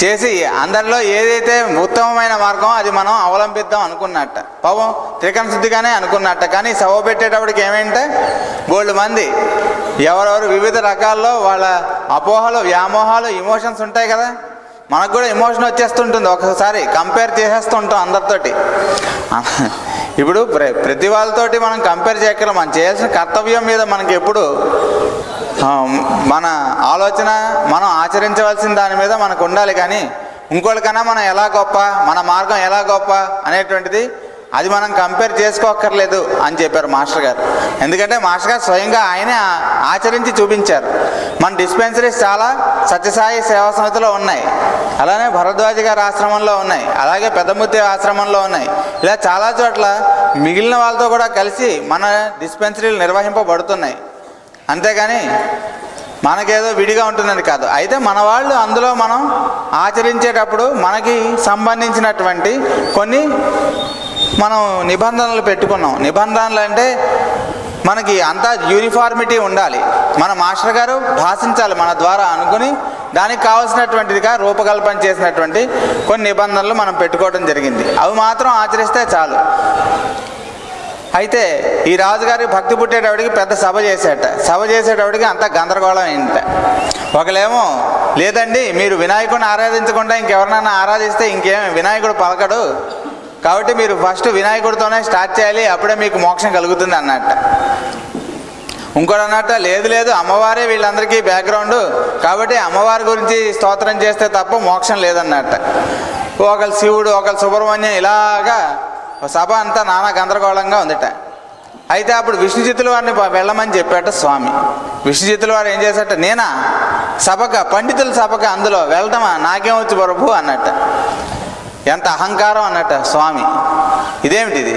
చేసి అందరిలో ఏదైతే ఉత్తమమైన మార్గం అది మనం అవలంబిద్దాం అనుకున్నట్ట, పాపం త్రికరణ శుద్ధిగానే అనుకున్నట్ట. కానీ సభ పెట్టేటప్పటికి ఏమేంటే బోల్డ్ మంది ఎవరెవరు వివిధ రకాల్లో వాళ్ళ అపోహలు, వ్యామోహాలు, ఇమోషన్స్ ఉంటాయి కదా. మనకు కూడా ఎమోషన్ వచ్చేస్తుంటుంది ఒకసారి, కంపేర్ చేసేస్తుంటాం అందరితోటి. ఇప్పుడు ప్రతి వాళ్ళతోటి మనం కంపేర్ చేయగలం. మనం చేయాల్సిన కర్తవ్యం మీద మనకి ఎప్పుడు మన ఆలోచన, మనం ఆచరించవలసిన దాని మీద మనకు ఉండాలి. కానీ ఇంకోళ్ళకన్నా మనం ఎలా గొప్ప, మన మార్గం ఎలా గొప్ప అనేటువంటిది అది మనం కంపేర్ చేసుకోక్కర్లేదు అని చెప్పారు మాస్టర్ గారు. ఎందుకంటే మాస్టర్ గారు స్వయంగా ఆయనే ఆచరించి చూపించారు. మన డిస్పెన్సరీస్ చాలా సత్యసాయి సేవా సమితిలో ఉన్నాయి, అలానే భరద్వాజ గారి ఆశ్రమంలో ఉన్నాయి, అలాగే పెద్దమూర్తి ఆశ్రమంలో ఉన్నాయి. ఇలా చాలా చోట్ల మిగిలిన వాళ్ళతో కూడా కలిసి మన డిస్పెన్సరీలు నిర్వహింపబడుతున్నాయి. అంతేగాని మనకేదో విడిగా ఉంటుందని కాదు. అయితే మన వాళ్ళు అందులో మనం ఆచరించేటప్పుడు మనకి సంబంధించినటువంటి కొన్ని మనం నిబంధనలు పెట్టుకున్నాం. నిబంధనలు అంటే మనకి అంతా యూనిఫార్మిటీ ఉండాలి, మన మాస్టర్ గారు భాషించాలి మన ద్వారా అనుకుని దానికి కావాల్సినటువంటిదిగా రూపకల్పన చేసినటువంటి కొన్ని నిబంధనలు మనం పెట్టుకోవడం జరిగింది. అవి మాత్రం ఆచరిస్తే చాలు. అయితే ఈ రాజుగారి భక్తి పుట్టేటప్పటికి పెద్ద సభ చేసేటప్పటికి అంతా గందరగోళం అయింట. ఒకలేమో లేదండి, మీరు వినాయకుడిని ఆరాధించకుండా ఇంకెవరినైనా ఆరాధిస్తే ఇంకేం వినాయకుడు పలకడు, కాబట్టి మీరు ఫస్ట్ వినాయకుడితోనే స్టార్ట్ చేయాలి, అప్పుడే మీకు మోక్షం కలుగుతుంది అన్నట్ట. ఇంకోటి అన్నట్ట, లేదు అమ్మవారే వీళ్ళందరికీ బ్యాక్గ్రౌండ్, కాబట్టి అమ్మవారి గురించి స్తోత్రం చేస్తే తప్ప మోక్షం లేదన్నట్ట. ఒకళ్ళు శివుడు, ఒకళ్ళు సుబ్రహ్మణ్యం, ఇలాగా సభ అంతా నానా గందరగోళంగా ఉందిట. అయితే అప్పుడు విష్ణుచిత్తుల వారిని వెళ్ళమని చెప్పాట స్వామి. విష్ణుచిత్తుల వారు ఏం చేశాట, నేనా సభక, పండితుల సభక అందులో వెళ్ళటమా, నాకేమొచ్చు ప్రభు అన్నట్ట. ఎంత అహంకారం అన్నట్ట స్వామి. ఇదేమిటిది,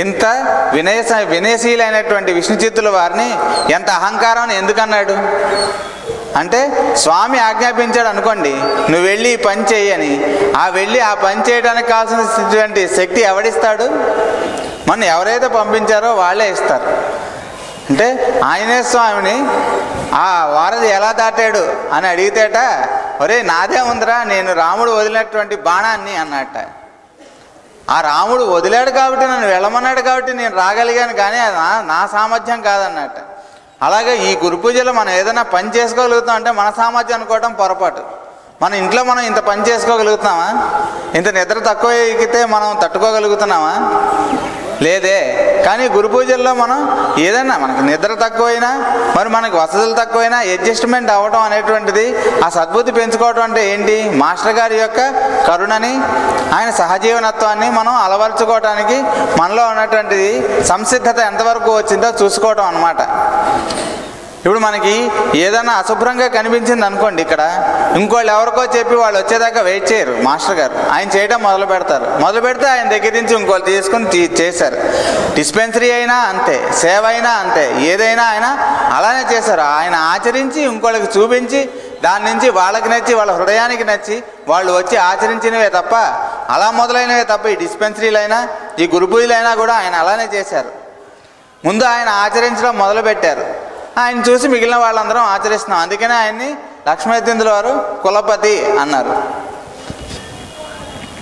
ఇంత వినయశీలైనటువంటి విష్ణుచిత్తుల వారిని ఎంత అహంకారం ఎందుకన్నాడు అంటే, స్వామి ఆజ్ఞాపించాడు అనుకోండి, నువ్వు వెళ్ళి ఈ పని చెయ్యని, వెళ్ళి ఆ పని చేయడానికి కావాల్సినటువంటి శక్తి ఎవడిస్తాడు? మన ఎవరైతే పంపించారో వాళ్ళే ఇస్తారు. అంటే ఆంజనేయ స్వామిని ఆ వారధి ఎలా దాటాడు అని అడిగితేట, ఒరే నాదే ఉందిరా, నేను రాముడు వదిలినటువంటి బాణాన్ని అన్నట్ట. ఆ రాముడు వదిలాడు కాబట్టి నన్ను వెళ్ళమన్నాడు కాబట్టి నేను రాగలిగాను, కానీ అది నా సామర్థ్యం కాదన్నట్ట. అలాగే ఈ గురు పూజలో మనం ఏదైనా పని చేసుకోగలుగుతాం అంటే మన సామర్థ్యం అనుకోవడం పొరపాటు. మన ఇంట్లో మనం ఇంత పని చేసుకోగలుగుతున్నామా? ఇంత నిద్ర తక్కువ ఎక్కితే మనం తట్టుకోగలుగుతున్నామా? లేదే. కానీ గురు పూజల్లో మనం ఏదైనా మనకు నిద్ర తక్కువైనా, మరి మనకు వసతులు తక్కువైనా అడ్జస్ట్మెంట్ అవ్వడం అనేటువంటిది, ఆ సద్బుద్ధి పెంచుకోవడం అంటే ఏంటి? మాస్టర్ గారి యొక్క కరుణని, ఆయన సహజీవనత్వాన్ని మనం అలవరుచుకోవటానికి మనలో ఉన్నటువంటిది సంసిద్ధత ఎంతవరకు వచ్చిందో చూసుకోవటం అన్నమాట. ఇప్పుడు మనకి ఏదైనా అశుభ్రంగా కనిపించింది అనుకోండి, ఇక్కడ ఇంకోళ్ళు ఎవరికో చెప్పి వాళ్ళు వచ్చేదాకా వెయిట్ చేయరు. మాస్టర్ గారు ఆయన చేయడం మొదలు పెడితే ఆయన దగ్గర నుంచి ఇంకోళ్ళు తీసుకుని చేశారు. డిస్పెన్సరీ అయినా అంతే, సేవ అయినా అంతే, ఏదైనా ఆయన అలానే చేశారు. ఆయన ఆచరించి ఇంకోళ్ళకి చూపించి దాని నుంచి వాళ్ళకి నచ్చి, వాళ్ళ హృదయానికి నచ్చి వాళ్ళు వచ్చి ఆచరించినవే తప్ప, అలా మొదలైనవే తప్ప, ఈ డిస్పెన్సరీలైనా ఈ గురు పూజలైనా కూడా ఆయన అలానే చేశారు. ముందు ఆయన ఆచరించడం మొదలుపెట్టారు, ఆయన చూసి మిగిలిన వాళ్ళందరం ఆచరిస్తున్నాం. అందుకనే ఆయన్ని లక్ష్మీదేంద్రుల వారు కులపతి అన్నారు.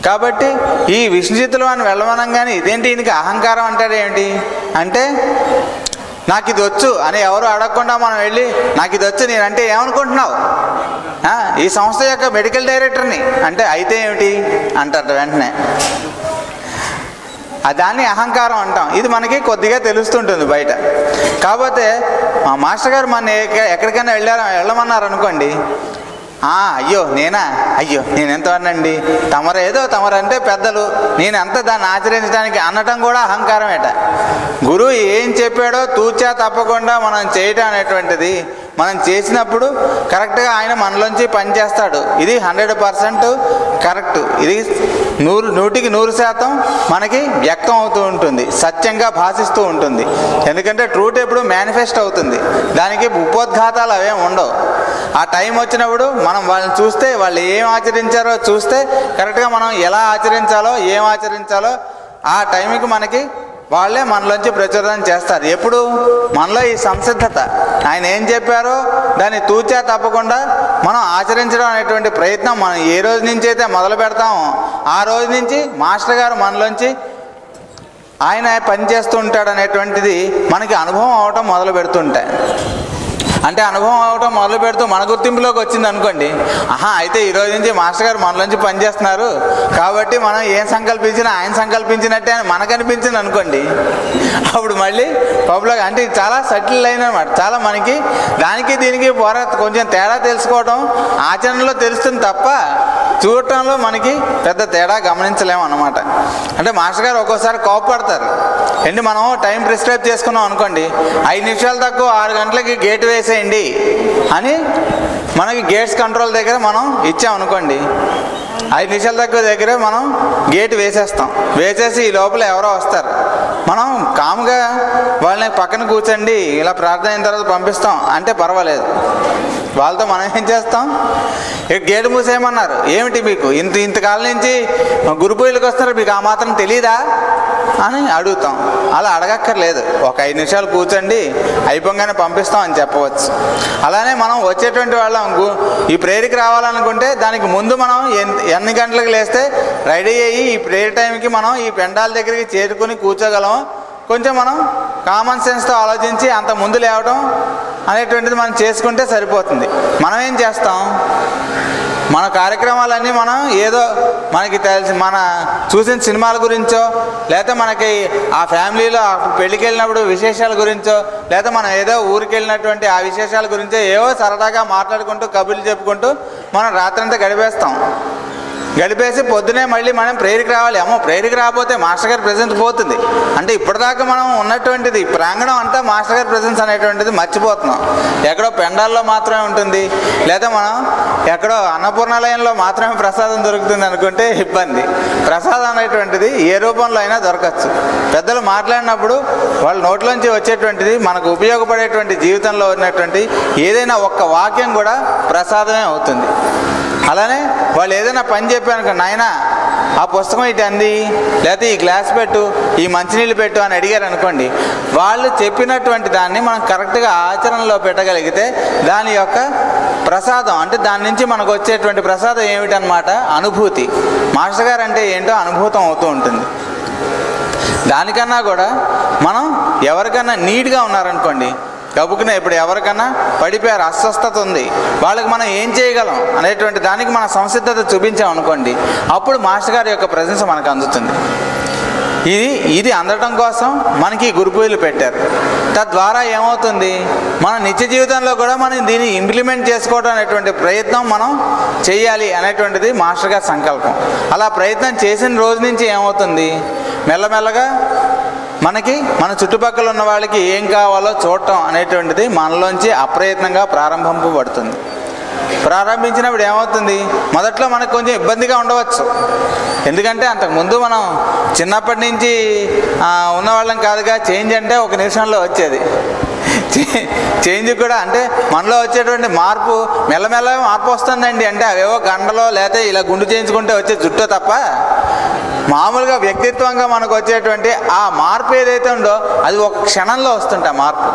కాబట్టి ఈ విష్ణుచిత్తుల వారిని వెళ్ళమనంగానే ఇదేంటి ఈయనకి అహంకారం అంటాడు ఏమిటి అంటే, నాకు ఇది వచ్చు అని ఎవరు అడగకుండా మనం వెళ్ళి నాకు ఇది వచ్చు నేనంటే ఏమనుకుంటున్నావు, ఈ సంస్థ యొక్క మెడికల్ డైరెక్టర్ని అంటే, అయితే ఏమిటి అంటారు వెంటనే. దాన్ని అహంకారం అంటాం. ఇది మనకి కొద్దిగా తెలుస్తుంటుంది బయట. కాకపోతే మా మాస్టర్ గారు మన ఎక్కడికైనా వెళ్ళమన్నారు అనుకోండి, అయ్యో నేనెంతవరనండి, తమరంటే పెద్దలు, నేనెంత దాన్ని ఆచరించడానికి అనటం కూడా అహంకారమేట. గురువు ఏం చెప్పాడో తూచా తప్పకుండా మనం చేయటం అనేటువంటిది మనం చేసినప్పుడు కరెక్ట్గా ఆయన మనలోంచి పనిచేస్తాడు. ఇది 100% కరెక్ట్. ఇది 100% మనకి వ్యక్తం అవుతూ ఉంటుంది, సత్యంగా భాషిస్తూ ఉంటుంది. ఎందుకంటే ట్రూత్ ఎప్పుడు మేనిఫెస్ట్ అవుతుంది, దానికి ఉపోద్ఘాతాలు అవేం ఉండవు. ఆ టైం వచ్చినప్పుడు మనం వాళ్ళని చూస్తే, వాళ్ళు ఏం ఆచరించారో చూస్తే కరెక్ట్గా మనం ఎలా ఆచరించాలో, ఏం ఆచరించాలో ఆ టైంకి మనకి వాళ్ళే మనలోంచి ప్రచోదనం చేస్తారు. ఎప్పుడు? మనలో ఈ సంసిద్ధత, ఆయన ఏం చెప్పారో దాన్ని తూచా తప్పకుండా మనం ఆచరించడం అనేటువంటి ప్రయత్నం మనం ఏ రోజు నుంచి అయితే మొదలు పెడతామో ఆ రోజు నుంచి మాస్టర్ గారు మనలోంచి ఆయన పనిచేస్తూ ఉంటాడు అనేటువంటిది మనకి అనుభవం అవటం మొదలు పెడుతుంటాయి. అంటే అనుభవం అవటం మొదలు పెడుతూ మన గుర్తింపులోకి వచ్చింది అనుకోండి, అయితే ఈరోజు నుంచి మాస్టర్ గారు మనలోంచి పనిచేస్తున్నారు కాబట్టి మనం ఏం సంకల్పించినా ఆయన సంకల్పించినట్టే అని మనకు అనిపించింది అనుకోండి, అప్పుడు మళ్ళీ పబ్లిక్ అంటే చాలా సటిల్ అయిన అనమాట. చాలా మనకి దానికి దీనికి కొంచెం తేడా తెలుసుకోవడం ఆచరణలో తెలుస్తుంది తప్ప చూడటంలో మనకి పెద్ద తేడా గమనించలేము అన్నమాట. అంటే మాస్టర్ గారు ఒక్కోసారి కోపపడతారు. ఏంటి, మనం టైం ప్రిస్క్రైబ్ చేసుకున్నాం అనుకోండి, 5 నిమిషాలు తక్కువ 6 గంటలకి గేట్ వేసేయండి అని మనకి గేట్స్ కంట్రోల్ దగ్గర మనం ఇచ్చామనుకోండి, 5 నిమిషాల దగ్గర మనం గేట్ వేసేస్తాం. వేసేసి ఈ లోపల ఎవరో వస్తారు, మనం కాముగా వాళ్ళని పక్కన కూర్చోండి ఇలా ప్రార్థన అయిన తర్వాత పంపిస్తాం అంటే పర్వాలేదు. వాళ్ళతో మనం ఏం చేస్తాం, గేటు మూసేయమన్నారు, ఏమిటి మీకు ఇంతకాలం నుంచి గురు పూజలకు వస్తారు, మీకు ఆ మాత్రం తెలీదా అని అడుగుతాం. అలా అడగక్కర్లేదు, ఒక 5 నిమిషాలు కూర్చోండి అయిపోగానే పంపిస్తాం అని చెప్పవచ్చు. అలానే మనం వచ్చేటువంటి వాళ్ళం ఈ ప్రేయర్కి రావాలనుకుంటే దానికి ముందు మనం ఎన్ని గంటలకు లేస్తే రెడీ అయ్యి ఈ ప్రేయర్ టైంకి మనం ఈ పెండాల దగ్గరికి చేరుకుని కూర్చోగలం. కొంచెం మనం కామన్ సెన్స్తో ఆలోచించి అంత ముందు లేవడం అనేటువంటిది మనం చేసుకుంటే సరిపోతుంది. మనం ఏం చేస్తాం, మన కార్యక్రమాలన్నీ మనం ఏదో మనకి తెలిసి మన చూసిన సినిమాల గురించో లేకపోతే మనకి ఆ ఫ్యామిలీలో పెళ్ళికి వెళ్ళినప్పుడు విశేషాల గురించో లేకపోతే మనం ఏదో ఊరికి వెళ్ళినటువంటి ఆ విశేషాల గురించో ఏవో సరదాగా మాట్లాడుకుంటూ కబుర్లు చెప్పుకుంటూ మనం రాత్రంతా గడిపేసి పొద్దునే మళ్ళీ మనం ప్రేయర్కి రావాలి. ప్రేయర్కి రాకపోతే మాస్టర్ గారి ప్రెజెన్స్ పోతుంది. అంటే ఇప్పటిదాకా మనం ఉన్నటువంటిది ప్రాంగణం అంతా మాస్టర్ గారి ప్రెజెన్స్ అనేటువంటిది మర్చిపోతున్నాం. ఎక్కడో పెండాల్లో మాత్రమే ఉంటుంది, లేదా మనం ఎక్కడో అన్నపూర్ణాలయంలో మాత్రమే ప్రసాదం దొరుకుతుంది అనుకుంటే ఇబ్బంది. ప్రసాదం అనేటువంటిది ఏ రూపంలో అయినా దొరకచ్చు. పెద్దలు మాట్లాడినప్పుడు వాళ్ళ నోట్లోంచి వచ్చేటువంటిది మనకు ఉపయోగపడేటువంటి జీవితంలో ఉన్నటువంటి ఏదైనా ఒక్క వాక్యం కూడా ప్రసాదమే అవుతుంది. అలానే వాళ్ళు ఏదైనా పని చెప్పాను, నాయన ఆ పుస్తకం ఇటు అంది, లేకపోతే ఈ గ్లాస్ పెట్టు, ఈ మంచినీళ్ళు పెట్టు అని అడిగారు అనుకోండి, వాళ్ళు చెప్పినటువంటి దాన్ని మనం కరెక్ట్గా ఆచరణలో పెట్టగలిగితే దాని యొక్క ప్రసాదం అంటే దాని నుంచి మనకు వచ్చేటువంటి ప్రసాదం ఏమిటన్నమాట, అనుభూతి. మాస్టర్ గారు అంటే ఏంటో అనుభూతం అవుతూ ఉంటుంది. దానికన్నా కూడా మనం ఎవరికన్నా నీట్గా ఉన్నారనుకోండి, గబుకునే ఇప్పుడు ఎవరికన్నా పడిపోయారు, అస్వస్థత ఉంది, వాళ్ళకి మనం ఏం చేయగలం అనేటువంటి దానికి మన సంసిద్ధత చూపించామనుకోండి, అప్పుడు మాస్టర్ గారి యొక్క ప్రెజెన్స్ మనకు అందుతుంది. ఇది అందడం కోసం మనకి గురు పూజలు పెట్టారు. తద్వారా ఏమవుతుంది, మన నిత్య జీవితంలో కూడా మనం దీన్ని ఇంప్లిమెంట్ చేసుకోవడం అనేటువంటి ప్రయత్నం మనం చేయాలి అనేటువంటిది మాస్టర్ గారి సంకల్పం. అలా ప్రయత్నం చేసిన రోజు నుంచి ఏమవుతుంది, మెల్లమెల్లగా మనకి మన చుట్టుపక్కల ఉన్న వాళ్ళకి ఏం కావాలో చూడటం అనేటువంటిది మనలోంచి అప్రయత్నంగా ప్రారంభింపబడుతుంది. ప్రారంభించినప్పుడు ఏమవుతుంది, మొదట్లో మనకు కొంచెం ఇబ్బందిగా ఉండవచ్చు. ఎందుకంటే అంతకుముందు మనం చిన్నప్పటి నుంచి ఉన్నవాళ్ళం కాదుగా. చేంజ్ అంటే 1 నిమిషంలో వచ్చేది. చేంజ్ కూడా అంటే మనలో వచ్చేటువంటి మార్పు మెల్లమెల్లగా మార్పు వస్తుందండి. అంటే అవేవో గంటలో లేకపోతే ఇలా గుండు చేయించుకుంటే వచ్చే జుట్టు తప్ప మామూలుగా వ్యక్తిత్వంగా మనకు వచ్చేటువంటి ఆ మార్పు ఏదైతే ఉందో అది ఒక క్షణంలో వస్తుంటా మార్పు.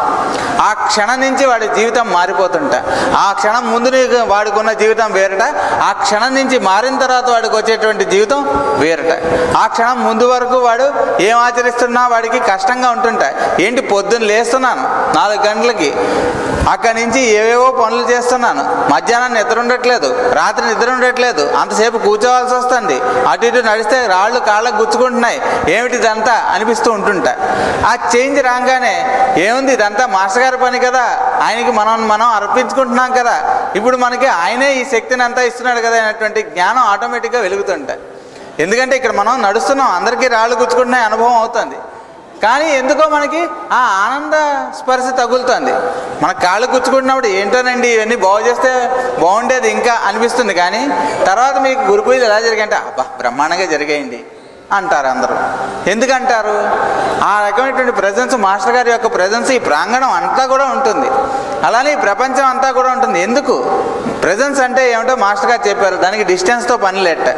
ఆ క్షణం నుంచి వాడి జీవితం మారిపోతుంటా. ఆ క్షణం ముందు వాడికి ఉన్న జీవితం వేరట, ఆ క్షణం నుంచి మారిన తర్వాత వాడికి వచ్చేటువంటి జీవితం వేరట. ఆ క్షణం ముందు వరకు వాడు ఏం ఆచరిస్తున్నా వాడికి కష్టంగా ఉంటుంటా. ఏంటి, పొద్దున్న లేస్తున్నాను 4 గంటలకి, అక్కడి నుంచి ఏవేవో పనులు చేస్తున్నాను, మధ్యాహ్నం నిద్ర ఉండట్లేదు, రాత్రి నిద్ర ఉండట్లేదు, అంతసేపు కూర్చోవాల్సి వస్తుంది, అటు ఇటు నడిస్తే రాళ్ళు కాళ్ళకు గుచ్చుకుంటున్నాయి, ఏమిటి ఇదంతా అనిపిస్తూ ఉంటుంటా. ఆ చేంజ్ రాగానే ఏముంది, ఇదంతా మాస్టర్ గారి పని కదా, ఆయనకి మనం అర్పించుకుంటున్నాం కదా, ఇప్పుడు మనకి ఆయనే ఈ శక్తిని అంతా ఇస్తున్నాడు కదా అనేటువంటి జ్ఞానం ఆటోమేటిక్గా వెలుగుతుంటాయి. ఎందుకంటే ఇక్కడ మనం నడుస్తున్నాం, అందరికీ రాళ్ళు గుచ్చుకుంటున్నాయి అనుభవం అవుతుంది, కానీ ఎందుకో మనకి ఆ ఆనంద స్పర్శ తగులుతుంది. మన కాళ్ళు గుచ్చుకుంటున్నప్పుడు ఏంటోనండి ఇవన్నీ బాగు చేస్తే బాగుండేది ఇంకా అనిపిస్తుంది, కానీ తర్వాత మీకు గురు పూజలు ఎలా జరిగాయంటే అబ్బా బ్రహ్మాండంగా జరిగాయండి అంటారు అందరూ. ఎందుకంటారు, ఆ రకమైనటువంటి ప్రజెన్స్ మాస్టర్ గారి యొక్క ప్రజెన్స్ ఈ ప్రాంగణం అంతా కూడా ఉంటుంది, అలానే ఈ ప్రపంచం అంతా కూడా ఉంటుంది. ఎందుకు ప్రజెన్స్ అంటే ఏమిటో మాస్టర్ గారు చెప్పారు, దానికి డిస్టెన్స్తో పని లేట.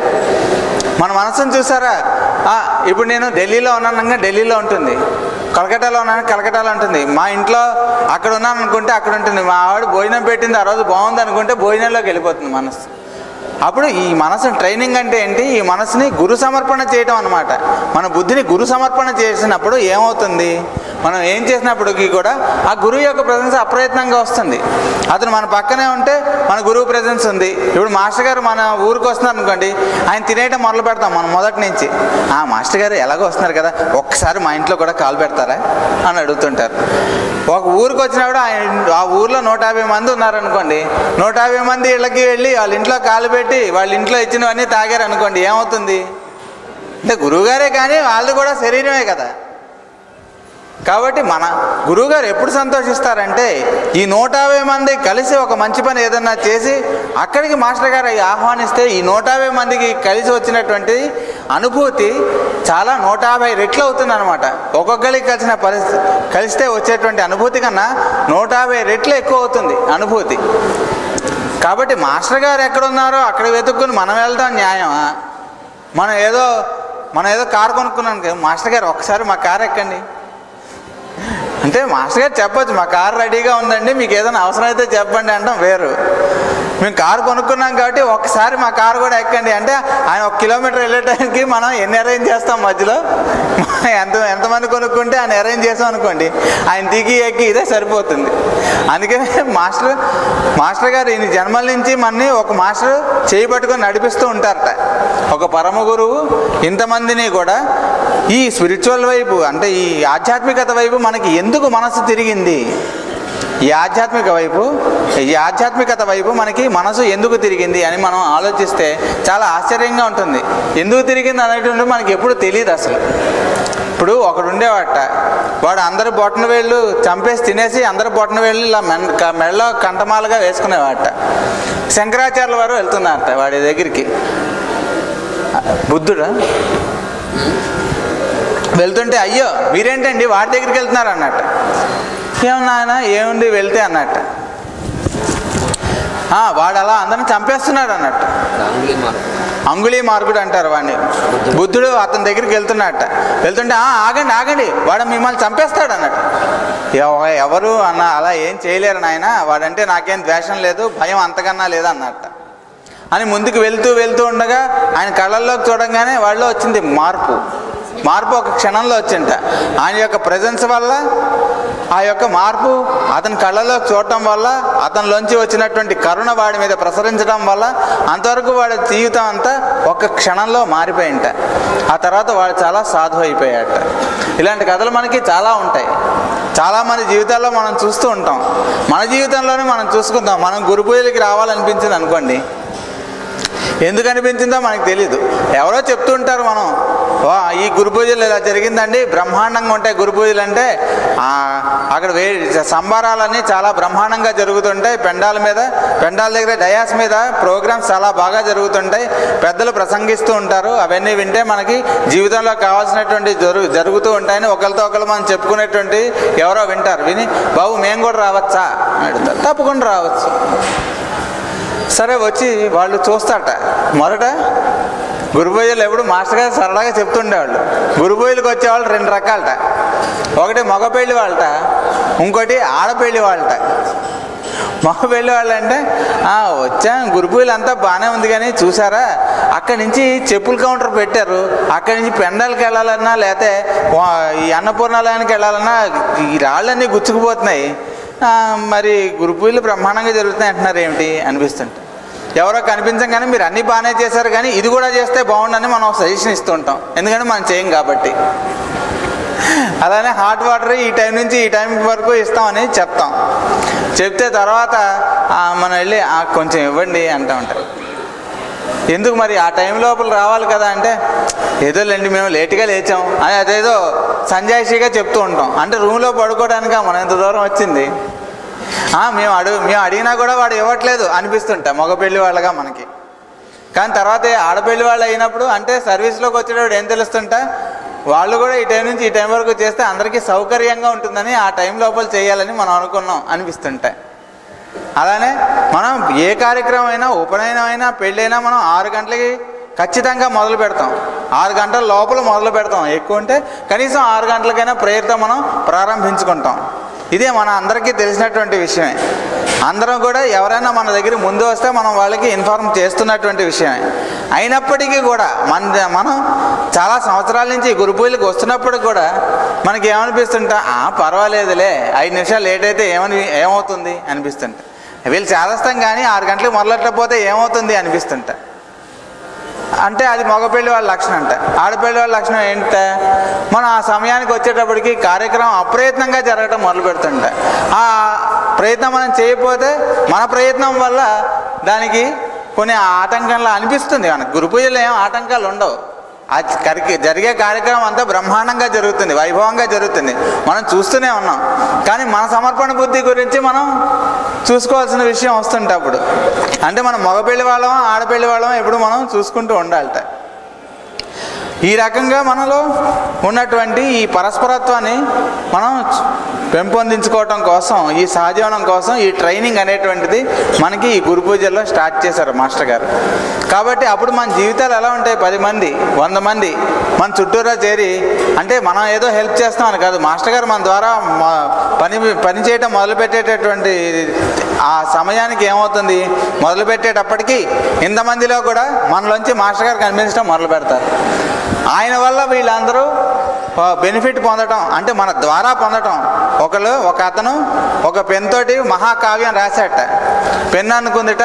మన మనసును చూసారా, ఇప్పుడు నేను ఢిల్లీలో ఉన్నాను, ఢిల్లీలో ఉంటుంది, కలకట్టాలో ఉన్నాను, కలకట్టాలో ఉంటుంది, మా ఇంట్లో అక్కడ ఉన్నాను అనుకుంటే అక్కడ ఉంటుంది, మా ఆవిడ భోజనం పెట్టింది ఆ రోజు బాగుంది అనుకుంటే భోజనంలోకి వెళ్ళిపోతుంది మనసు. అప్పుడు ఈ మనసు ట్రైనింగ్ అంటే ఏంటి? ఈ మనసుని గురు సమర్పణ చేయటం అన్నమాట. మన బుద్ధిని గురు సమర్పణ చేసినప్పుడు ఏమవుతుంది, మనం ఏం చేసినప్పటికీ కూడా ఆ గురువు యొక్క ప్రెజెన్స్ అప్రయత్నంగా వస్తుంది. అతను మన పక్కనే ఉంటే మన గురువు ప్రెజెన్స్ ఉంది. ఇప్పుడు మాస్టర్ గారు మన ఊరికి వస్తున్నారు అనుకోండి, ఆయన తినేయటం మొదలు పెడతాం మనం మొదటి నుంచి. మాస్టర్ గారు ఎలాగో వస్తున్నారు కదా, ఒక్కసారి మా ఇంట్లో కూడా కాలు పెడతారా అని అడుగుతుంటారు. ఒక ఊరికి వచ్చినప్పుడు ఆ ఊర్లో 150 మంది ఉన్నారనుకోండి, 150 మంది ఇళ్ళకి వెళ్ళి వాళ్ళ ఇంట్లో కాలు పెట్టి వాళ్ళ ఇంట్లో ఇచ్చినవన్నీ తాగారు అనుకోండి, ఏమవుతుంది అంటే గురువుగారే కానీ వాళ్ళది కూడా శరీరమే కదా. కాబట్టి మన గురువుగారు ఎప్పుడు సంతోషిస్తారంటే ఈ 150 మంది కలిసి ఒక మంచి పని ఏదన్నా చేసి అక్కడికి మాస్టర్ గారు ఆహ్వానిస్తే ఈ 150 మందికి కలిసి వచ్చినటువంటి అనుభూతి చాలా 150 రెట్లు అవుతుంది అనమాట. ఒక్కొక్కరికి కలిస్తే వచ్చేటువంటి అనుభూతి కన్నా 150 రెట్లు ఎక్కువ అవుతుంది అనుభూతి. కాబట్టి మాస్టర్ గారు ఎక్కడున్నారో అక్కడ వెతుక్కుని మనం వెళ్తాం న్యాయమా? మనం ఏదో కారు కొనుక్కున్నాను, మాస్టర్ గారు ఒకసారి మా కారు ఎక్కండి అంటే మాస్టర్ గారు చెప్పొచ్చు మా కారు రెడీగా ఉందండి, మీకు ఏదైనా అవసరం అయితే చెప్పండి అంటాం వేరు. మేము కారు కొనుక్కున్నాం కాబట్టి ఒక్కసారి మా కారు కూడా ఎక్కండి అంటే ఆయన 1 కిలోమీటర్ వెళ్ళే టైంకి మనం ఎన్ని అరేంజ్ చేస్తాం మధ్యలో, ఎంతమంది కొనుక్కుంటే ఆయన అరేంజ్ చేసాం అనుకోండి, ఆయన దిగి ఎక్కి ఇదే సరిపోతుంది. అందుకనే మాస్టర్ గారు ఇన్ని జన్మల నుంచి మనని ఒక మాస్టర్ చేయి పట్టుకొని నడిపిస్తూ ఉంటారట. ఒక పరమ గురువు ఇంతమందిని కూడా ఈ స్పిరిచువల్ వైపు అంటే ఈ ఆధ్యాత్మికత వైపు మనకి ఎందుకు మనసు తిరిగింది, ఈ ఆధ్యాత్మికత వైపు మనకి మనసు ఎందుకు తిరిగింది అని మనం ఆలోచిస్తే చాలా ఆశ్చర్యంగా ఉంటుంది. ఎందుకు తిరిగింది అనేటువంటి మనకి ఎప్పుడు తెలియదు అసలు. ఇప్పుడు ఒకడు ఉండేవాట, వాడు అందరు బొట్టన వేళ్ళు చంపేసి తినేసి అందరు బొట్టన వేళ్ళు ఇలా మెడలో కంటమాలుగా వేసుకునేవాట. శంకరాచార్యుల వారు వెళ్తున్నారట వాడి దగ్గరికి, బుద్ధుడు వెళ్తుంటే, అయ్యో మీరేంటండి వాడి దగ్గరికి వెళ్తున్నారు అన్నట్టు. ఏమన్నా ఆయన ఏముంది వెళ్తే అన్నట్టు, వాడు అలా అందరిని చంపేస్తున్నాడు అన్నట్టు. అంగుళీ మార్గుడు అంటారు వాడిని. బుద్ధుడు అతని దగ్గరికి వెళ్తుంటే ఆగండి వాడు మిమ్మల్ని చంపేస్తాడు అన్నట్టు. ఎవరు అన్న అలా ఏం చేయలేరు నాయన, వాడంటే నాకేం ద్వేషం లేదు, భయం అంతకన్నా లేదు అన్నట్టు అని ముందుకు వెళ్తూ ఉండగా ఆయన కళ్ళల్లోకి చూడంగానే వాళ్ళలో వచ్చింది మార్పు ఒక క్షణంలో వచ్చింట. ఆయన యొక్క ప్రెజెన్స్ వల్ల ఆ యొక్క మార్పు అతని కళ్ళలోకి చూడటం వల్ల అతనిలోంచి వచ్చినటువంటి కరుణ వాడి మీద ప్రసరించడం వల్ల అంతవరకు వాడి జీవితం అంతా ఒక క్షణంలో మారిపోయింట. ఆ తర్వాత వాడు చాలా సాధువు అయిపోయాట. ఇలాంటి కథలు మనకి చాలా ఉంటాయి. చాలామంది జీవితాల్లో మనం చూస్తూ ఉంటాం. మన జీవితంలోనే మనం చూసుకుంటాం. మనం గురు పూజలకి రావాలనిపించింది అనుకోండి, ఎందుకు అనిపించిందో మనకు తెలీదు, ఎవరో చెప్తూ ఉంటారు. మనం ఈ గురు పూజలు ఇలా జరిగిందండి, బ్రహ్మాండంగా ఉంటాయి గురు పూజలు అంటే. అక్కడ సంబరాలన్నీ చాలా బ్రహ్మాండంగా జరుగుతుంటాయి. పెండాల దగ్గర డయాస్ మీద ప్రోగ్రామ్స్ చాలా బాగా జరుగుతుంటాయి, పెద్దలు ప్రసంగిస్తూ ఉంటారు. అవన్నీ వింటే మనకి జీవితంలో కావాల్సినటువంటి జరుగుతూ ఉంటాయని ఒకరితో ఒకరు మనం చెప్పుకునేటువంటి ఎవరో వింటారు. విని బాబు మేము కూడా రావచ్చా అని అడుగుతారు. తప్పకుండా రావచ్చు. సరే వచ్చి వాళ్ళు చూస్తారట. మొదట గురు పూజలు ఎప్పుడు మాస్టర్ గారు సరదాగా చెప్తుండేవాళ్ళు. గురు పూజలకు వచ్చేవాళ్ళు 2 రకాలట. ఒకటి మగ పెళ్లి వాళ్ళట, ఇంకోటి ఆడపెళ్లి వాళ్ళట. మగ పెళ్లి వాళ్ళు అంటే వచ్చాం గురు పూజలు అంతా బాగానే ఉంది కానీ చూసారా అక్కడి నుంచి చెప్పుల కౌంటర్ పెట్టారు, అక్కడి నుంచి పెండాలకి వెళ్ళాలన్నా లేకపోతే ఈ అన్నపూర్ణాలయానికి వెళ్ళాలన్నా ఈ రాళ్ళన్నీ గుచ్చుకుపోతున్నాయి, మరి గురు పూజలు బ్రహ్మాండంగా జరుగుతున్నాయి అంటున్నారు ఏమిటి అనిపిస్తుంటే. ఎవరో కనిపించగానే మీరు అన్నీ బాగానే చేశారు కానీ ఇది కూడా చేస్తే బాగుండని మనం సజెషన్ ఇస్తూ ఉంటాం, ఎందుకంటే మనం చేయం కాబట్టి. అలానే హాట్ వాటర్ ఈ టైం నుంచి ఈ టైం వరకు ఇస్తామని చెప్తే తర్వాత మనం వెళ్ళి కొంచెం ఇవ్వండి అంటూ ఉంటారు. ఎందుకు మరి ఆ టైం లోపల రావాలి కదా అంటే, ఏదోలేండి మేము లేట్గా లేచాం అని అదేదో సంజాయిషిగా చెప్తూ ఉంటాం. అంటే రూమ్లో పడుకోవడానికి మనం ఎంత దూరం వచ్చింది, మేము అడిగినా కూడా వాడు ఇవ్వట్లేదు అనిపిస్తుంటా మగ పెళ్లి వాళ్ళగా మనకి. కానీ తర్వాత ఆడపెళ్లి వాళ్ళు అయినప్పుడు అంటే సర్వీస్లోకి వచ్చేటప్పుడు ఏం తెలుస్తుంటా, వాళ్ళు కూడా ఈ టైం నుంచి ఈ టైం వరకు చేస్తే అందరికీ సౌకర్యంగా ఉంటుందని ఆ టైం లోపల చేయాలని మనం అనుకున్నాం అనిపిస్తుంటాయి. అలానే మనం ఏ కార్యక్రమం అయినా ఉపనయనం అయినా పెళ్ళైనా మనం 6 గంటలకి ఖచ్చితంగా మొదలు పెడతాం. 6 గంటల లోపల మొదలు పెడతాం. ఎక్కువ ఉంటే కనీసం 6 గంటలకైనా ప్రేయర్తో మనం ప్రారంభించుకుంటాం. ఇదే మన అందరికీ తెలిసినటువంటి విషయమే. అందరం కూడా ఎవరైనా మన దగ్గర ముందు వస్తే మనం వాళ్ళకి ఇన్ఫార్మ్ చేస్తున్నటువంటి విషయమే. అయినప్పటికీ కూడా మనం చాలా సంవత్సరాల నుంచి గురు పూజలకు వస్తున్నప్పుడు కూడా మనకి ఏమనిపిస్తుంటా, పర్వాలేదులే 5 నిమిషాలు లేట్ అయితే ఏమవుతుంది అనిపిస్తుంటా. వీళ్ళు చేదస్తాం కానీ 6 గంటలకు మొదలెట్టకపోతే ఏమవుతుంది అనిపిస్తుంటా. అంటే అది మగపెళ్లి వాళ్ళ లక్షణం అంట. ఆడపెళ్లి వాళ్ళ లక్షణం ఏంట, మనం ఆ సమయానికి వచ్చేటప్పటికి కార్యక్రమం అప్రయత్నంగా జరగటం మొదలు పెడుతుంట. ఆ ప్రయత్నం మనం చేయకపోతే మన ప్రయత్నం వల్ల దానికి కొన్ని ఆటంకాలు అనిపిస్తుంది. మనకు గురు పూజలో ఏం ఆటంకాలు ఉండవు. జరిగే కార్యక్రమం అంతా బ్రహ్మాండంగా జరుగుతుంది, వైభవంగా జరుగుతుంది, మనం చూస్తూనే ఉన్నాం. కానీ మన సమర్పణ బుద్ధి గురించి మనం చూసుకోవాల్సిన విషయం వస్తుంటే అప్పుడు అంటే మనం మగపెళ్లి వాళ్ళం ఆడపెళ్లి వాళ్ళం ఎప్పుడు మనం చూసుకుంటూ ఉండాలట. ఈ రకంగా మనలో ఉన్నటువంటి ఈ పరస్పరత్వాన్ని మనం పెంపొందించుకోవటం కోసం, ఈ సహజీవనం కోసం ఈ ట్రైనింగ్ అనేటువంటిది మనకి ఈ గురు పూజల్లో స్టార్ట్ చేశారు మాస్టర్ గారు. కాబట్టి అప్పుడు మన జీవితాలు ఎలా ఉంటాయి, 10 మంది 100 మంది మన చుట్టూరా చేరి, అంటే మనం ఏదో హెల్ప్ చేస్తామని కాదు, మాస్టర్ గారు మన ద్వారా పని చేయటం మొదలుపెట్టేటటువంటి ఆ సమయానికి ఏమవుతుంది, మొదలుపెట్టేటప్పటికీ ఇంతమందిలో కూడా మనలోంచి మాస్టర్ గారు కనిపించడం మొదలు పెడతారు. ఆయన వల్ల వీళ్ళందరూ బెనిఫిట్ పొందటం, అంటే మన ద్వారా పొందటం. ఒక అతను ఒక పెన్ తోటి మహాకావ్యం రాశాట. పెన్ అనుకుందిట,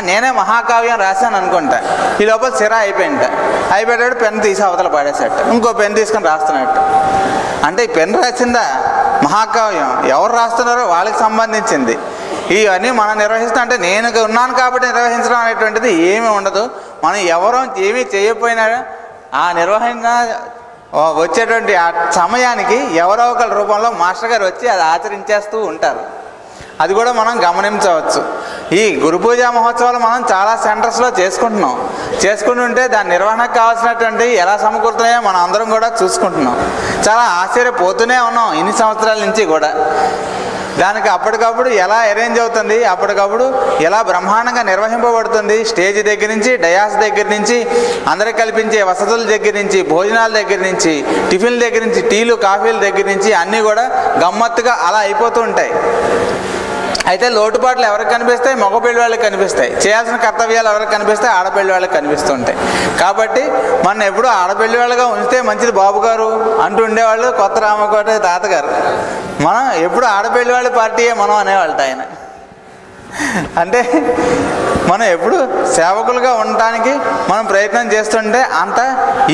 నేనే మహాకావ్యం రాశాను అనుకుంటా. ఈ లోపల సిరా అయిపోయాడు. పెన్ తీసి అవతల పాడేశాట. ఇంకో పెన్ తీసుకొని రాస్తున్నట్టు. అంటే ఈ పెన్ రాసిందా మహాకావ్యం, ఎవరు రాస్తున్నారో వాళ్ళకి సంబంధించింది. ఇవన్నీ మనం నిర్వహిస్తాం. అంటే నేను ఉన్నాను కాబట్టి నిర్వహించడం అనేటువంటిది ఏమీ ఉండదు. మనం ఎవరో ఏమీ చేయకపోయినా ఆ నిర్వహణ వచ్చేటువంటి ఆ సమయానికి ఎవరో ఒకరి రూపంలో మాస్టర్ గారు వచ్చి అది ఆచరించేస్తూ ఉంటారు. అది కూడా మనం గమనించవచ్చు. ఈ గురు పూజా మహోత్సవాలు మనం చాలా సెంటర్స్లో చేసుకుంటుంటే దాని నిర్వహణకు కావాల్సినటువంటి ఎలా సమకూరుతున్నాయో మనం అందరం కూడా చూసుకుంటున్నాం. చాలా ఆశ్చర్యపోతూనే ఉన్నాం ఇన్ని సంవత్సరాల నుంచి కూడా. దానికి అప్పటికప్పుడు ఎలా అరేంజ్ అవుతుంది, అప్పటికప్పుడు ఎలా బ్రహ్మాండంగా నిర్వహింపబడుతుంది. స్టేజ్ దగ్గర నుంచి, డయాస్ దగ్గర నుంచి, అందరికి కల్పించే వసతుల దగ్గర నుంచి, భోజనాల దగ్గర నుంచి, టిఫిన్ల దగ్గర నుంచి, టీలు కాఫీల దగ్గర నుంచి అన్నీ కూడా గమ్మత్తుగా అలా అయిపోతూ ఉంటాయి. అయితే లోటుపాట్లు ఎవరికి కనిపిస్తాయి, మగపెళ్లి వాళ్ళకి కనిపిస్తాయి. చేయాల్సిన కర్తవ్యాలు ఎవరికి కనిపిస్తాయి, ఆడపెళ్లి వాళ్ళకి కనిపిస్తుంటాయి. కాబట్టి మన ఎప్పుడు ఆడపెళ్లి వాళ్ళగా ఉంచితే మంచిది బాబు గారు అంటూ ఉండేవాళ్ళు కొత్త రామకోట తాతగారు. మనం ఎప్పుడు ఆడపెళ్లి వాళ్ళ పార్టీయే మనం అనేవాళ్ళట ఆయన. అంటే మనం ఎప్పుడు సేవకులుగా ఉండటానికి మనం ప్రయత్నం చేస్తుంటే అంత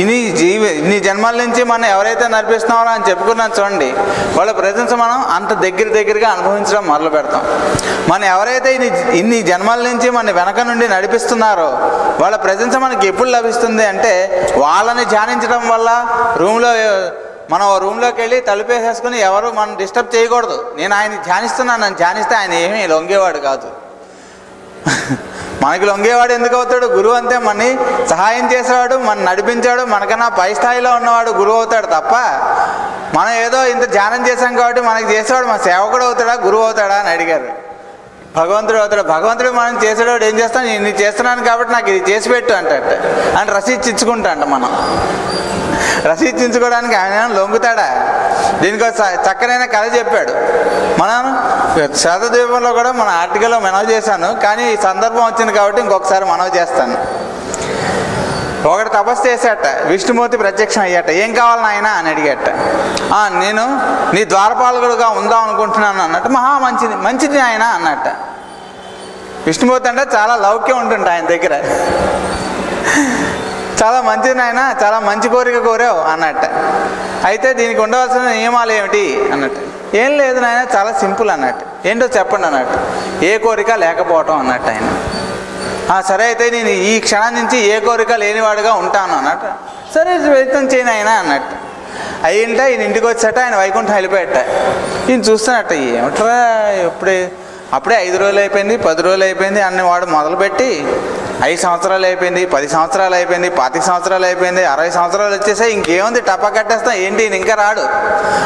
ఇన్ని జన్మల నుంచి మనం ఎవరైతే నడిపిస్తున్నారో అని చెప్పుకున్నాం చూడండి, వాళ్ళ ప్రజెన్స్ మనం అంత దగ్గరగా అనుభవించడం మొదలు పెడతాం. మనం ఎవరైతే ఇన్ని జన్మల నుంచి మన వెనక నుండి నడిపిస్తున్నారో వాళ్ళ ప్రజెన్స్ మనకి ఎప్పుడు లభిస్తుంది అంటే వాళ్ళని ధ్యానించడం వల్ల మనం రూమ్లోకి వెళ్ళి తలుపేసేసుకుని ఎవరు మనం డిస్టర్బ్ చేయకూడదు. నేను ఆయన ధ్యానిస్తున్నాను, నన్ను ధ్యానిస్తే ఆయన ఏమీ లొంగేవాడు కాదు. మనకి లొంగేవాడు ఎందుకు అవుతాడు? గురువు అంతే. మనని సహాయం చేసేవాడు, మన నడిపించాడు, మనకన్నా పై స్థాయిలో ఉన్నవాడు గురువు అవుతాడు తప్ప మనం ఏదో ఇంత ధ్యానం చేశాం కాబట్టి మనకి చేసేవాడు మన సేవకుడు అవుతాడా గురువు అవుతాడా అని అడిగారు. భగవంతుడు అవుతాడు. భగవంతుడు మనం చేసేవాడు ఏం చేస్తాం, నేను ఇది చేస్తున్నాను కాబట్టి నాకు ఇది చేసి పెట్టు అంటట. అని రసీదు ఇచ్చుకుంటా అంట. మనం రసీదు ఇచ్చుకోవడానికి ఆయన లొంగుతాడా? దీనికి చక్కనైన కథ చెప్పాడు. మనం శతద్వీపంలో కూడా మన ఆర్టికల్లో మనవి చేశాను, కానీ ఈ సందర్భం వచ్చింది కాబట్టి ఇంకొకసారి మనవి చేస్తాను. ఒకటి తపస్సు చేశాట, విష్ణుమూర్తి ప్రత్యక్షం అయ్యాట. ఏం కావాలి నాయన అని అడిగాట. నేను నీ ద్వారపాలకుడుగా ఉందాం అనుకుంటున్నాను అన్నట్టు. మంచిది ఆయన అన్నట్ట. విష్ణుమూర్తి అంటే చాలా లౌక్యం ఉంటుంట ఆయన దగ్గర. చాలా మంచిది నాయన, చాలా మంచి కోరిక కోరావు అన్నట్ట. అయితే దీనికి ఉండవలసిన నియమాలు ఏమిటి అన్నట్టు. ఏం లేదు నాయన, చాలా సింపుల్ అన్నట్టు. ఏంటో చెప్పండి అన్నట్టు. ఏ కోరిక లేకపోవటం అన్నట్టు ఆయన. సరే అయితే నేను ఈ క్షణం నుంచి ఏ కోరిక లేనివాడుగా ఉంటాను అన్నట్టు. సరే ప్రయత్నం చేయను ఆయన అన్నట్టు. అయ్యింటే ఈయన ఇంటికి వచ్చాట, ఆయన వైకుంఠం వెళ్ళిపోయాట. ఈయన చూస్తున్నట్ట, ఏమిట్రా అప్పుడే 5 రోజులు అయిపోయింది, 10 రోజులు అయిపోయింది అన్ని వాడు మొదలుపెట్టి 5 సంవత్సరాలు అయిపోయింది, 10 సంవత్సరాలు అయిపోయింది, 25 సంవత్సరాలు అయిపోయింది, 60 సంవత్సరాలు వచ్చేసాయి, ఇంకేముంది టప్ప కట్టేస్తాం, ఏంటి ఈయన ఇంకా రాడు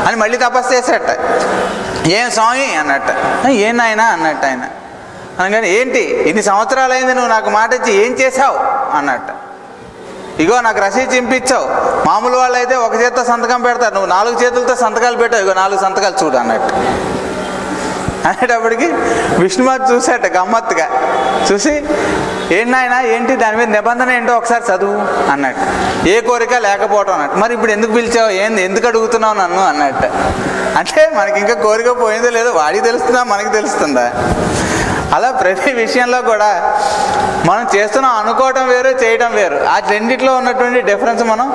అని మళ్ళీ తపస్సు చేసేట. ఏం స్వామి అన్నట్ట. ఏం నాయన అన్నట్టు ఆయన. అనగానే ఏంటి ఇన్ని సంవత్సరాలు అయింది నువ్వు నాకు మాట ఇచ్చి ఏం చేశావు అన్నట్ట. ఇగో నాకు రసీదు చింపించావు. మామూలు వాళ్ళు అయితే ఒక చేతితో సంతకం పెడతారు, నువ్వు 4 చేతులతో సంతకాలు పెట్టావు, ఇగో 4 సంతకాలు చూడు అన్నట్టు. అనేటప్పటికి విష్ణుమూర్తి చూసాట గమ్మత్తుగా. చూసి ఏంటి నాయన ఏంటి దాని మీద నిబంధన ఏంటో ఒకసారి చదువు అన్నట్టు. ఏ కోరిక లేకపోవటం అన్నట్టు. మరి ఇప్పుడు ఎందుకు పిలిచావు, ఎందుకు అడుగుతున్నావు నన్ను అన్నట్టు. అంటే మనకి ఇంకా కోరిక పోయిందో లేదో వాడికి తెలుస్తుందా మనకి తెలుస్తుందా? అలా ప్రతి విషయంలో కూడా మనం చేస్తున్నాం అనుకోవటం వేరు, చేయటం వేరు. ఆ రెండిట్లో ఉన్నటువంటి డిఫరెన్స్ మనం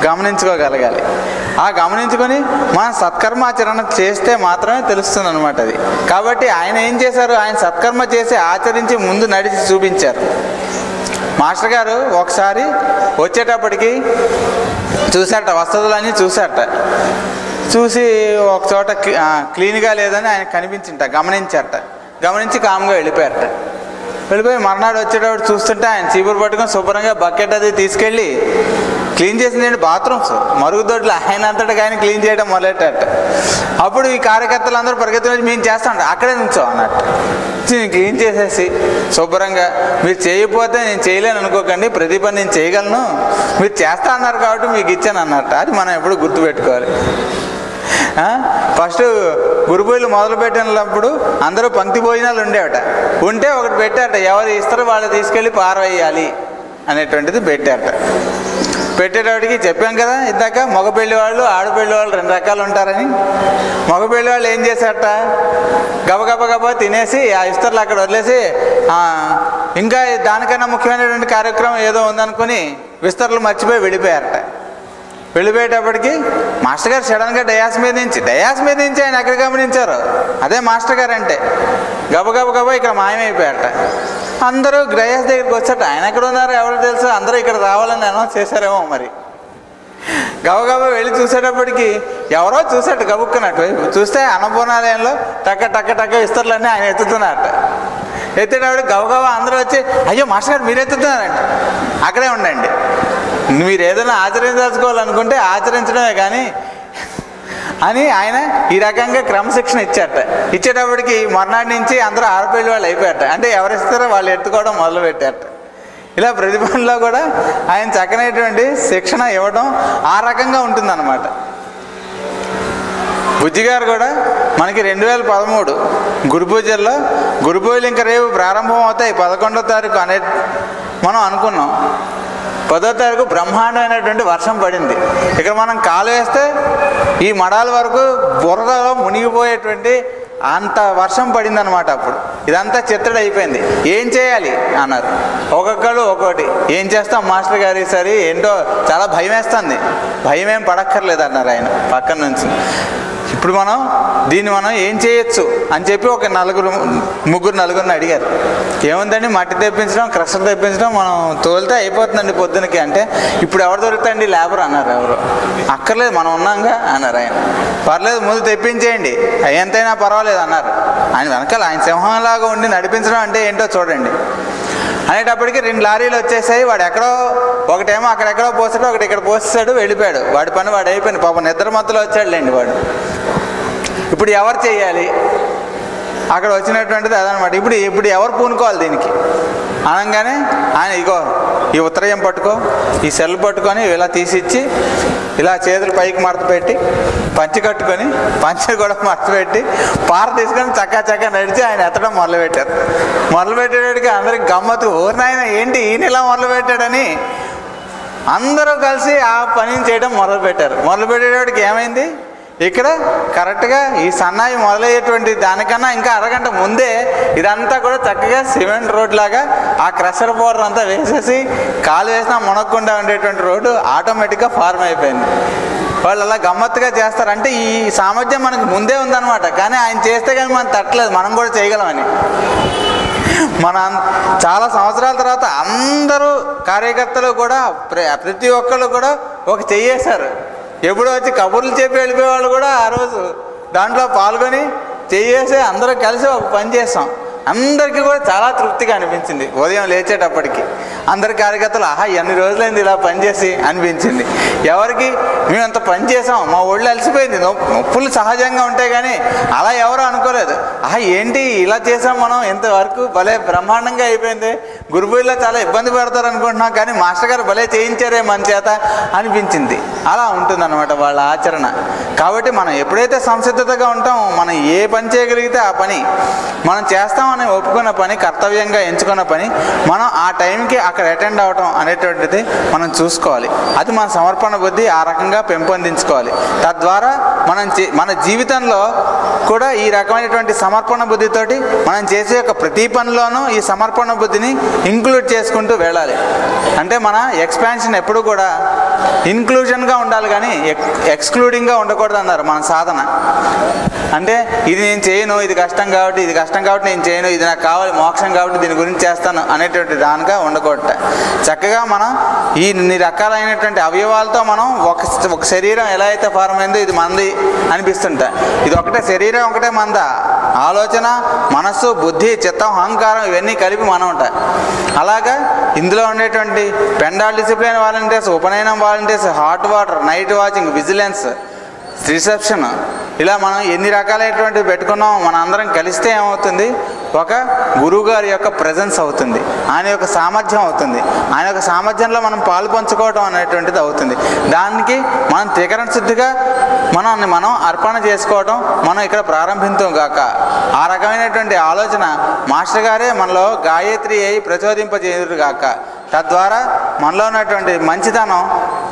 గమనించుకోగలగాలి. ఆ గమనించుకొని మనం సత్కర్మాచరణ చేస్తే మాత్రమే తెలుస్తుంది అనమాట అది. కాబట్టి ఆయన ఏం చేశారు, ఆయన సత్కర్మ చేసి ఆచరించి ముందు నడిచి చూపించారు. మాస్టర్ గారు ఒకసారి వచ్చేటప్పటికి చూశారట, వసతులన్నీ చూశారట. చూసి ఒక చోట క్లీన్గా లేదని ఆయన గమనించారట. గమనించి కామ్గా వెళ్ళిపోయారట. వెళ్ళిపోయి మర్నాడు వచ్చేటప్పుడు చూస్తుంటే ఆయన చీపురు పట్టుకొని శుభ్రంగా బకెట్ అది తీసుకెళ్ళి క్లీన్ చేసింది బాత్రూమ్స్, మరుగుదొడ్లు ఆయన అంతటా కానీ క్లీన్ చేయడం మొదలెట్టారట. అప్పుడు ఈ కార్యకర్తలు అందరూ పరిగెత్తి వచ్చి మేము చేస్తాం అక్కడే నుంచో అన్నట్టు. క్లీన్ చేసేసి శుభ్రంగా మీరు చేయకపోతే నేను చేయలేను అనుకోకండి, ప్రతి పని నేను చేయగలను, మీరు చేస్తా అన్నారు కాబట్టి మీకు ఇచ్చాను అన్నట్టు. అది మనం ఎప్పుడు గుర్తుపెట్టుకోవాలి. ఫస్ట్ గురుపూజలు మొదలుపెట్టినప్పుడు అందరూ పంక్తి భోజనాలు ఉండేవట. ఉంటే ఒకటి పెట్టారట, ఎవరు ఇస్తారో వాళ్ళు తీసుకెళ్ళి పారవేయాలి అనేటువంటిది పెట్టారట. పెట్టేటప్పటికి చెప్పాం కదా ఇందాక, మగ పెళ్లి వాళ్ళు ఆడపెళ్లి వాళ్ళు 2 రకాలు ఉంటారని. మగ పెళ్లి వాళ్ళు ఏం చేశారట, గబగబా తినేసి ఆ ఇస్తర్లు అక్కడ వదిలేసి ఇంకా దానికన్నా ముఖ్యమైనటువంటి కార్యక్రమం ఏదో ఉందనుకుని విస్తర్లు మర్చిపోయి వెళ్ళిపోయారట. వెళ్ళిపోయేటప్పటికి మాస్టర్ గారు సడన్గా డయాస్ మీద నుంచి ఆయన ఎక్కడ గమనించారు, అదే మాస్టర్ గారు అంటే గబగబా ఇక్కడ మాయమైపోయారట. అందరూ డయాస్ దగ్గరికి వచ్చారట. ఆయన ఎక్కడ ఉన్నారు ఎవరు తెలుసు, అందరూ ఇక్కడ రావాలని అనౌన్స్ చేశారేమో మరి. గబగబా వెళ్ళి చూసేటప్పటికి ఎవరో చూసాట, గబుక్కున్నట్టు చూస్తే అన్నపూర్ణాలయంలో టక్క ఇస్తర్లన్నీ ఆయన ఎత్తుతున్నారట. ఎత్తేటప్పటికి గబగబా అందరూ వచ్చి అయ్యో మాస్టర్ గారు మీరు ఎత్తుతున్నారంట, అక్కడే ఉండండి, మీరు ఏదైనా ఆచరించాల్సుకోవాలనుకుంటే ఆచరించడమే కానీ అని ఆయన ఈ రకంగా క్రమశిక్షణ ఇచ్చారట. ఇచ్చేటప్పటికి మర్నాడు నుంచి అందరూ ఆడపిల్లి వాళ్ళు అయిపోయారట. అంటే ఎవరిస్తారో వాళ్ళు ఎత్తుకోవడం మొదలు పెట్టారట. ఇలా ప్రతి పనిలో కూడా ఆయన చక్కనైనటువంటి శిక్షణ ఇవ్వడం ఆ రకంగా ఉంటుందన్నమాట. బుజ్జిగారు కూడా మనకి 2013 గురు పూజల్లో, గురు పూజలు ఇంకా రేపు ప్రారంభం అవుతాయి 11వ తారీఖు అనే మనం అనుకున్నాం. 10వ తారీఖు బ్రహ్మాండమైనటువంటి వర్షం పడింది. ఇక్కడ మనం కాలు వేస్తే ఈ మడాల వరకు బురదలో మునిగిపోయేటువంటి అంత వర్షం పడింది అనమాట. అప్పుడు ఇదంతా చిత్తడి అయిపోయింది. ఏం చేయాలి అన్నారు. ఒక్కొక్కరు ఒక్కొక్కటి ఏం చేస్తాం మాస్టర్ గారు ఈసారి ఏంటో చాలా భయం వేస్తుంది. భయం ఏం పడక్కర్లేదు అన్నారు ఆయన పక్కన నుంచి. ఇప్పుడు దీన్ని మనం ఏం చేయొచ్చు అని చెప్పి ఒక ముగ్గురు నలుగురిని అడిగారు. ఏముందండి మట్టి తెప్పించడం, క్రషర్ తెప్పించడం, మనం తోలితే అయిపోతుందండి పొద్దునకి. అంటే ఇప్పుడు ఎవరు దొరుకుతాయండి లేబర్ అన్నారు. ఎవరు అక్కర్లేదు మనం ఉన్నాంగా అన్నారు ఆయన. పర్లేదు ముందు తెప్పించేయండి ఎంతైనా పర్వాలేదు అన్నారు. ఆయన వెనకాల ఆయన సింహంలాగా ఉండి నడిపించడం అంటే ఏంటో చూడండి. అనేటప్పటికి 2 లారీలు వచ్చేసాయి. వాడు ఎక్కడో ఒకటేమో అక్కడెక్కడో పోసాడు, ఒకటి ఇక్కడ పోసాడు, వెళ్ళిపోయాడు. వాడి పని వాడు అయిపోయింది. పాపం నిద్ర మత్తులో వచ్చాడులేండి వాడు. ఇప్పుడు ఎవరు చేయాలి అక్కడ వచ్చినటువంటిది అదనమాట. ఇప్పుడు ఎవరు పూనుకోవాలి దీనికి అనగానే ఆయన ఇగో ఈ ఉత్తరయం పట్టుకో, ఈ సెల్ పట్టుకొని ఇలా తీసిచ్చి ఇలా చేతులు పైకి మడత పెట్టి పంచి కట్టుకొని పంచి కూడా మడత పెట్టి పార తీసుకొని చక్కా నడిచి ఆయన ఎత్తడం మొదలుపెట్టారు. మొదలుపెట్టేటికి అందరికి గమ్మత్తు, ఓరినాయన ఏంటి ఈయన ఇలా మొదలుపెట్టాడని అందరూ కలిసి ఆ పనిని చేయడం మొదలుపెట్టారు. మొదలుపెట్టేటికి ఏమైంది, ఇక్కడ కరెక్ట్గా ఈ సన్నాయి మొదలయ్యేటువంటి దానికన్నా ఇంకా అరగంట ముందే ఇదంతా కూడా చక్కగా సిమెంట్ రోడ్ లాగా ఆ క్రషర్ పౌడర్ అంతా వేసేసి కాలు వేసినా మునగకుండా ఉండేటువంటి రోడ్డు ఆటోమేటిక్గా ఫార్మ్ అయిపోయింది. వాళ్ళు అలా గమ్మత్తుగా చేస్తారు. అంటే ఈ సామర్థ్యం మనకు ముందే ఉందన్నమాట. కానీ ఆయన చేస్తే కానీ మనం తట్టలేదు, మనం కూడా చేయగలమని. చాలా సంవత్సరాల తర్వాత అందరూ కార్యకర్తలు కూడా ప్రతి ఒక్కళ్ళు కూడా ఒక చెయ్యేశారు. ఎప్పుడో వచ్చి కబుర్లు చెప్పి వెళ్ళిపోయే వాళ్ళు కూడా ఆ రోజు దాంట్లో పాల్గొని చేసి అందరూ కలిసి ఒక పని చేస్తాం. అందరికీ కూడా చాలా తృప్తిగా అనిపించింది ఉదయం లేచేటప్పటికి. అందరి కార్యకర్తలు ఆహా ఎన్ని రోజులైంది ఇలా పనిచేసి అనిపించింది. ఎవరికి మేము అంత పని చేసాం, మా ఒళ్ళు అలసిపోయింది, నొప్పులు సహజంగా ఉంటాయి కానీ అలా ఎవరు అనుకోలేదు. ఆహా ఏంటి ఇలా చేసాం మనం, ఇంతవరకు భలే బ్రహ్మాండంగా అయిపోయింది, గురుబుల్లో చాలా ఇబ్బంది పడతారు అనుకుంటున్నాం కానీ మాస్టర్ గారు భలే చేయించారే మన చేత అనిపించింది. అలా ఉంటుందన్నమాట వాళ్ళ ఆచరణ. కాబట్టి మనం ఎప్పుడైతే సంసిద్ధతగా ఉంటామో మనం ఏ పని చేయగలిగితే ఆ పని మనం చేస్తామని ఒప్పుకున్న పని, కర్తవ్యంగా ఎంచుకున్న పని మనం ఆ టైంకి అక్కడ అటెండ్ అవటం అనేటువంటిది మనం చూసుకోవాలి. అది మన సమర్పణ బుద్ధి ఆ రకంగా పెంపొందించుకోవాలి. తద్వారా మన జీవితంలో కూడా ఈ రకమైనటువంటి సమర్పణ బుద్ధితోటి మనం చేసే యొక్క ప్రతి పనిలోనూ ఈ సమర్పణ బుద్ధిని ఇంక్లూడ్ చేసుకుంటూ వెళ్ళాలి. అంటే మన ఎక్స్పాన్షన్ ఎప్పుడు కూడా ఇన్క్లూజన్గా ఉండాలి కానీ ఎక్స్క్లూడింగ్గా ఉండకూడదు అన్నారు మన సాధన. అంటే ఇది నేను చేయను, ఇది కష్టం కాబట్టి నేను చేయను, ఇది నాకు కావాలి మోక్షం కాబట్టి దీని గురించి చేస్తాను అనేటువంటి దానిగా ఉండకూడదు. చక్కగా మనం ఇన్ని రకాలైనటువంటి అవయవాలతో మనం ఒక శరీరం ఎలా అయితే ఫారం అయిందో ఇది మంది అనిపిస్తుంటా, ఇది ఒకటే శరీరం ఒకటే మంద, ఆలోచన, మనస్సు, బుద్ధి, చిత్తం, అహంకారం ఇవన్నీ కలిపి మనం ఉంటాయి. అలాగా ఇందులో ఉండేటువంటి పెండాల్ డిసిప్లిన్ వాలంటీర్స్, ఉపనయనం volunteers, hot water, night watching, vigilance, reception, ఇలా మనం ఎన్ని రకాలైనటువంటి పెట్టుకున్నాం. మన అందరం కలిస్తే ఏమవుతుంది, ఒక గురువుగారి యొక్క ప్రజెన్స్ అవుతుంది, ఆయన యొక్క సామర్థ్యం అవుతుంది, ఆయన యొక్క సామర్థ్యంలో మనం పాలు పంచుకోవడం అనేటువంటిది అవుతుంది. దానికి మనం త్రికరణ శుద్ధిగా మనం అర్పణ చేసుకోవడం మనం ఇక్కడ ప్రారంభించాం గాక. ఆ రకమైనటువంటి ఆలోచన మాస్టర్ గారే మనలో గాయత్రి అయి ప్రచోదింపజేయుడు గాక. తద్వారా మనలో ఉన్నటువంటి మంచితనం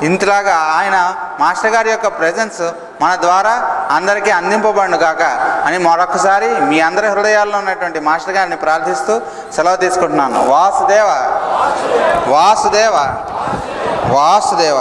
ఇంతలాగా ఆయన మాస్టర్ గారి యొక్క ప్రజెన్స్ మన ద్వారా అందరికీ అందింపబడును గాక అని మరొకసారి మీ అందరి హృదయాల్లో ఉన్నటువంటి మాస్టర్ గారిని ప్రార్థిస్తూ సెలవు తీసుకుంటున్నాను. వాసుదేవ వాసుదేవ వాసుదేవ.